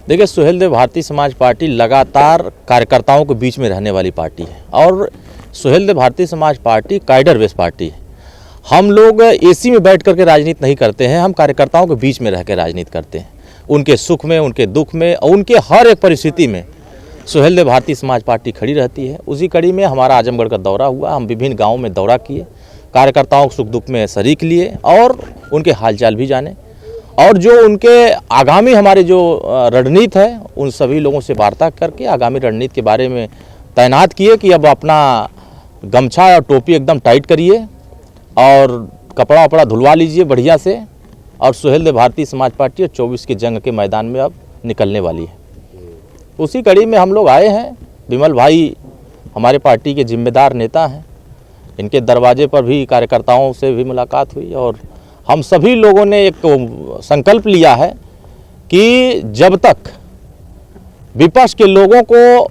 देखिए, सुहेलदेव भारतीय समाज पार्टी लगातार कार्यकर्ताओं के बीच में रहने वाली पार्टी है और Suheldev Bharatiya Samaj party cadre base party है। हम लोग एसी में बैठ करके राजनीति नहीं करते हैं, हम कार्यकर्ताओं के बीच में रह के राजनीति करते हैं। उनके सुख में, उनके दुख में और उनके हर एक परिस्थिति में सुहेलदेव भारतीय समाज पार्टी खड़ी रहती है। उसी कड़ी में हमारा आजमगढ़ का दौरा हुआ, हम विभिन्न गाँवों में दौरा किए, कार्यकर्ताओं के सुख दुख में शरीक लिए और उनके हालचाल भी जाने और जो उनके आगामी हमारे जो रणनीति है उन सभी लोगों से वार्ता करके आगामी रणनीति के बारे में तैनात किए कि अब अपना गमछा और टोपी एकदम टाइट करिए और कपड़ा वपड़ा धुलवा लीजिए बढ़िया से और सुहेलदेव भारतीय समाज पार्टी 24 के जंग के मैदान में अब निकलने वाली है। उसी कड़ी में हम लोग आए हैं। विमल भाई हमारे पार्टी के जिम्मेदार नेता हैं, इनके दरवाजे पर भी कार्यकर्ताओं से भी मुलाकात हुई और हम सभी लोगों ने एक संकल्प लिया है कि जब तक विपक्ष के लोगों को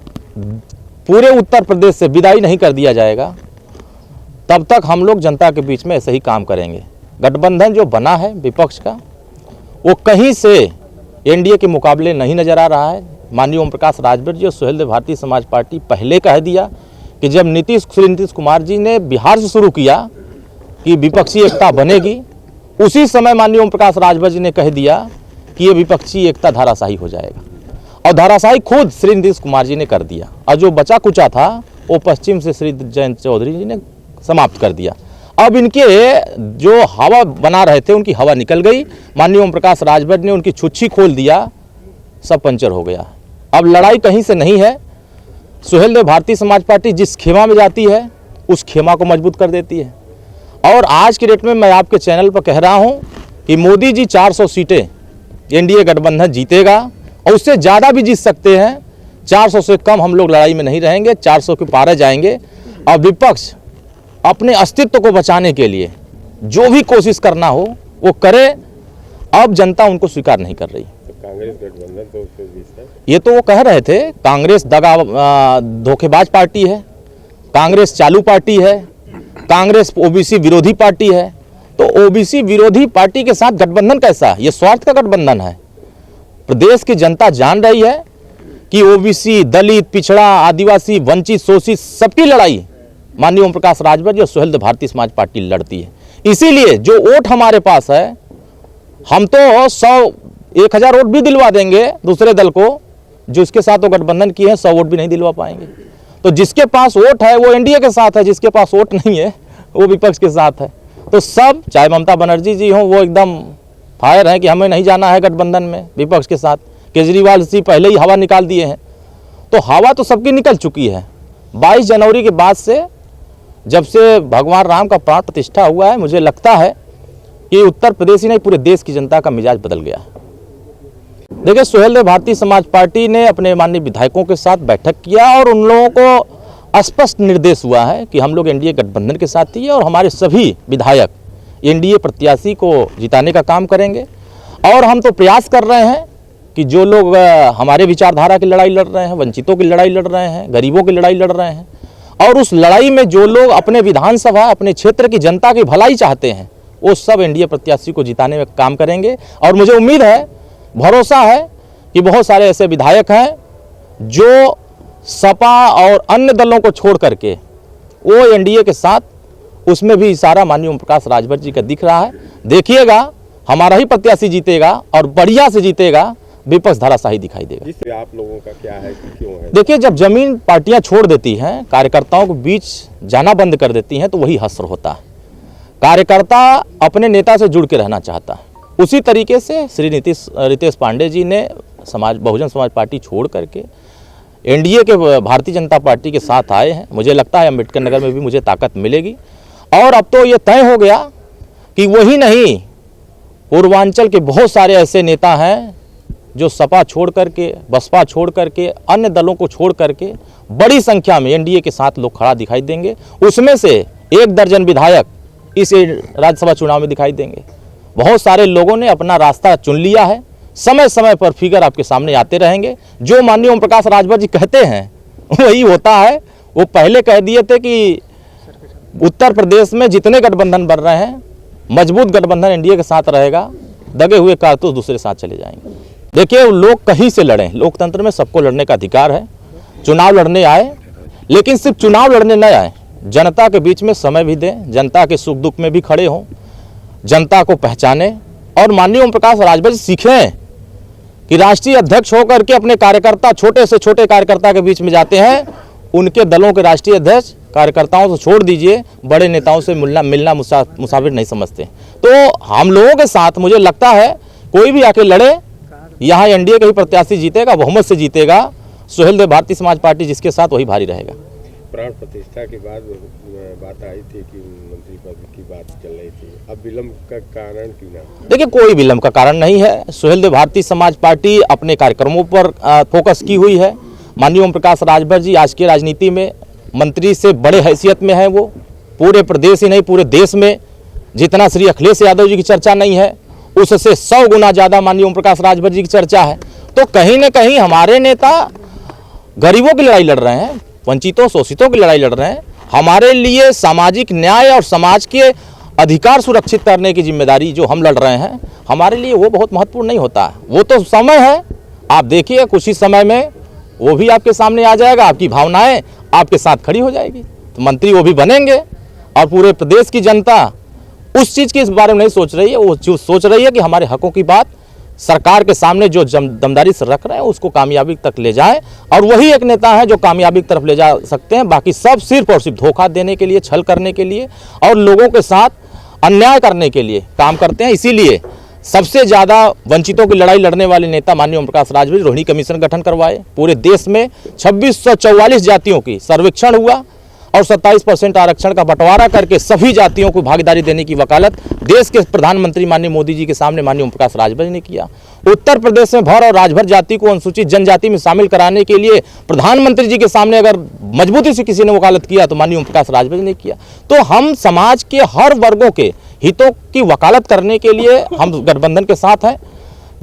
पूरे उत्तर प्रदेश से विदाई नहीं कर दिया जाएगा तब तक हम लोग जनता के बीच में ऐसे ही काम करेंगे। गठबंधन जो बना है विपक्ष का वो कहीं से एनडीए के मुकाबले नहीं नज़र आ रहा है। माननीय ओम प्रकाश राजभर जी और सुहेलदेव भारतीय समाज पार्टी पहले कह दिया कि जब श्री नीतीश कुमार जी ने बिहार से शुरू किया कि विपक्षी एकता बनेगी, उसी समय माननीय ओम प्रकाश राजभर जी ने कह दिया कि ये विपक्षी एकता धाराशाही हो जाएगा और धाराशाही खुद श्री नीतीश कुमार जी ने कर दिया और जो बचा कुचा था वो पश्चिम से श्री जयंत चौधरी जी ने समाप्त कर दिया। अब इनके जो हवा बना रहे थे उनकी हवा निकल गई। माननीय ओम प्रकाश राजभर ने उनकी छुच्छी खोल दिया, सब पंचर हो गया। अब लड़ाई कहीं से नहीं है। सुहेलदेव भारतीय समाज पार्टी जिस खेमा में जाती है उस खेमा को मजबूत कर देती है और आज के डेट में मैं आपके चैनल पर कह रहा हूं कि मोदी जी 400 सीटें एनडीए गठबंधन जीतेगा और उससे ज़्यादा भी जीत सकते हैं। 400 से कम हम लोग लड़ाई में नहीं रहेंगे, 400 के पार जाएंगे और विपक्ष अपने अस्तित्व को बचाने के लिए जो भी कोशिश करना हो वो करे। अब जनता उनको स्वीकार नहीं कर रही। तो कांग्रेस गठबंधन तो उसके बीच है, ये तो वो कह रहे थे कांग्रेस धोखेबाज पार्टी है, कांग्रेस चालू पार्टी है, कांग्रेस ओबीसी विरोधी पार्टी है। तो ओबीसी विरोधी पार्टी के साथ गठबंधन कैसा? ये स्वार्थ का गठबंधन है। प्रदेश की जनता जान रही है कि ओबीसी, दलित, पिछड़ा, आदिवासी, वंचित, शोषित सबकी लड़ाई माननीय ओम प्रकाश राजभर जी और सुहेलदेव भारतीय समाज पार्टी लड़ती है। इसीलिए जो वोट हमारे पास है हम तो 1,000 वोट भी दिलवा देंगे दूसरे दल को, जो इसके साथ वो गठबंधन किए हैं 100 वोट भी नहीं दिलवा पाएंगे। तो जिसके पास वोट है वो एनडीए के साथ है, जिसके पास वोट नहीं है वो विपक्ष के साथ है। तो सब, चाहे ममता बनर्जी जी हो, वो एकदम फायर है कि हमें नहीं जाना है गठबंधन में विपक्ष के साथ। केजरीवाल जी पहले ही हवा निकाल दिए हैं। तो हवा तो सबकी निकल चुकी है। 22 जनवरी के बाद से, जब से भगवान राम का प्राण प्रतिष्ठा हुआ है, मुझे लगता है कि उत्तर प्रदेश ही नहीं पूरे देश की जनता का मिजाज बदल गया है। देखिए, सुहेलदेव भारतीय समाज पार्टी ने अपने माननीय विधायकों के साथ बैठक किया और उन लोगों को स्पष्ट निर्देश हुआ है कि हम लोग एनडीए गठबंधन के साथ ही है और हमारे सभी विधायक एनडीए प्रत्याशी को जिताने का काम करेंगे। और हम तो प्रयास कर रहे हैं कि जो लोग हमारे विचारधारा की लड़ाई लड़ रहे हैं, वंचितों की लड़ाई लड़ रहे हैं, गरीबों की लड़ाई लड़ रहे हैं और उस लड़ाई में जो लोग अपने विधानसभा, अपने क्षेत्र की जनता की भलाई चाहते हैं, वो सब एनडीए प्रत्याशी को जिताने में काम करेंगे। और मुझे उम्मीद है, भरोसा है कि बहुत सारे ऐसे विधायक हैं जो सपा और अन्य दलों को छोड़ करके वो एनडीए के साथ, उसमें भी इशारा माननीय ओम प्रकाश राजभर जी का दिख रहा है। देखिएगा, हमारा ही प्रत्याशी जीतेगा और बढ़िया से जीतेगा, विपक्ष धाराशाही दिखाई देगा। जिससे आप लोगों का क्या है कि क्यों है? देखिए, जब जमीन पार्टियां छोड़ देती हैं, कार्यकर्ताओं के बीच जाना बंद कर देती हैं, तो वही हश्र होता है। कार्यकर्ता अपने नेता से जुड़ के रहना चाहता है। उसी तरीके से श्री रितेश पांडे जी ने बहुजन समाज पार्टी छोड़ करके एनडीए के भारतीय जनता पार्टी के साथ आए हैं। मुझे लगता है अम्बेडकर नगर में भी मुझे ताकत मिलेगी और अब तो ये तय हो गया कि वही नहीं, पूर्वांचल के बहुत सारे ऐसे नेता हैं जो सपा छोड़ करके, बसपा छोड़ करके, अन्य दलों को छोड़ करके बड़ी संख्या में एनडीए के साथ लोग खड़ा दिखाई देंगे। उसमें से 1 दर्जन विधायक इस राज्यसभा चुनाव में दिखाई देंगे। बहुत सारे लोगों ने अपना रास्ता चुन लिया है। समय समय पर फिगर आपके सामने आते रहेंगे। जो माननीय ओम प्रकाश राजभर जी कहते हैं वही होता है। वो पहले कह दिए थे कि उत्तर प्रदेश में जितने गठबंधन बन रहे हैं, मजबूत गठबंधन एनडीए के साथ रहेगा, दगे हुए कारतूस दूसरे साथ चले जाएंगे। देखिए, लोग कहीं से लड़ें, लोकतंत्र में सबको लड़ने का अधिकार है। चुनाव लड़ने आए, लेकिन सिर्फ चुनाव लड़ने न आए, जनता के बीच में समय भी दें, जनता के सुख दुख में भी खड़े हों, जनता को पहचाने। और माननीय ओम प्रकाश राजभर जी सीखें कि राष्ट्रीय अध्यक्ष होकर के अपने कार्यकर्ता, छोटे से छोटे कार्यकर्ता के बीच में जाते हैं। उनके दलों के राष्ट्रीय अध्यक्ष कार्यकर्ताओं से छोड़ दीजिए, बड़े नेताओं से मिलना मुसाफिर नहीं समझते। तो हम लोगों के साथ मुझे लगता है कोई भी आके लड़े, यहाँ एनडीए का ही प्रत्याशी जीतेगा, बहुमत से जीतेगा। सुहेल देव भारतीय समाज पार्टी जिसके साथ वही भारी रहेगा। प्राण प्रतिष्ठा के बाद बात आई थी कि मंत्री पद की बात चल रही थी, अब विलंब का कारण क्यों ना? देखिए, कोई विलंब का कारण नहीं है। सुहेल देव भारतीय समाज पार्टी अपने कार्यक्रमों पर फोकस की हुई है। माननीय ओम प्रकाश राजभर जी आज की राजनीति में मंत्री से बड़े हैसियत में है। वो पूरे प्रदेश ही नहीं, पूरे देश में जितना श्री अखिलेश यादव जी की चर्चा नहीं है, उससे 100 गुना ज़्यादा माननीय ओम प्रकाश राजभर जी की चर्चा है। तो कहीं ना कहीं हमारे नेता गरीबों की लड़ाई लड़ रहे हैं, वंचितों शोषितों की लड़ाई लड़ रहे हैं। हमारे लिए सामाजिक न्याय और समाज के अधिकार सुरक्षित करने की जिम्मेदारी जो हम लड़ रहे हैं, हमारे लिए वो बहुत महत्वपूर्ण नहीं होता है। वो तो समय है, आप देखिए कुछ ही समय में वो भी आपके सामने आ जाएगा, आपकी भावनाएं आपके साथ खड़ी हो जाएगी, तो मंत्री वो भी बनेंगे। और पूरे प्रदेश की जनता उस चीज़ के इस बारे में नहीं सोच रही है, वो जो सोच रही है कि हमारे हकों की बात सरकार के सामने जो दमदारी से रख रहे हैं उसको कामयाबी तक ले जाएं। और वही एक नेता है जो कामयाबी की तरफ ले जा सकते हैं। बाकी सब सिर्फ और सिर्फ धोखा देने के लिए, छल करने के लिए और लोगों के साथ अन्याय करने के लिए काम करते हैं। इसीलिए सबसे ज़्यादा वंचितों की लड़ाई लड़ने वाले नेता माननीय ओम प्रकाश राजभर रोहिणी कमीशन गठन करवाए। पूरे देश में 2644 जातियों की सर्वेक्षण हुआ और 27% आरक्षण का बंटवारा करके सभी जातियों को भागीदारी देने की वकालत देश के प्रधानमंत्री माननीय मोदी जी के सामने माननीय ओम प्रकाश राजभर ने किया। उत्तर प्रदेश में भर और राजभर जाति को अनुसूचित जनजाति में शामिल कराने के लिए प्रधानमंत्री जी के सामने अगर मजबूती से किसी ने वकालत किया तो माननीय ओम प्रकाश राजभर ने किया। तो हम समाज के हर वर्गों के हितों की वकालत करने के लिए हम गठबंधन के साथ हैं।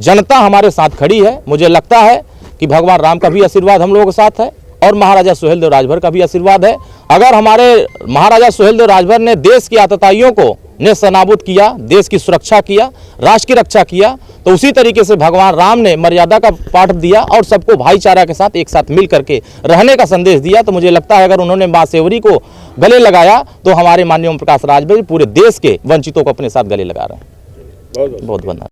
जनता हमारे साथ खड़ी है। मुझे लगता है कि भगवान राम का भी आशीर्वाद हम लोगों के साथ है और महाराजा सुहेल देव राजभर का भी आशीर्वाद है। अगर हमारे महाराजा सुहेल देव राजभर ने देश की आतताइयों को नेस्तनाबूद किया, देश की सुरक्षा किया, राष्ट्र की रक्षा किया, तो उसी तरीके से भगवान राम ने मर्यादा का पाठ दिया और सबको भाईचारा के साथ एक साथ मिल करके रहने का संदेश दिया। तो मुझे लगता है अगर उन्होंने मां सेवरी को गले लगाया तो हमारे माननीय ओम प्रकाश राजभर पूरे देश के वंचितों को अपने साथ गले लगा रहे हैं। बहुत बहुत धन्यवाद।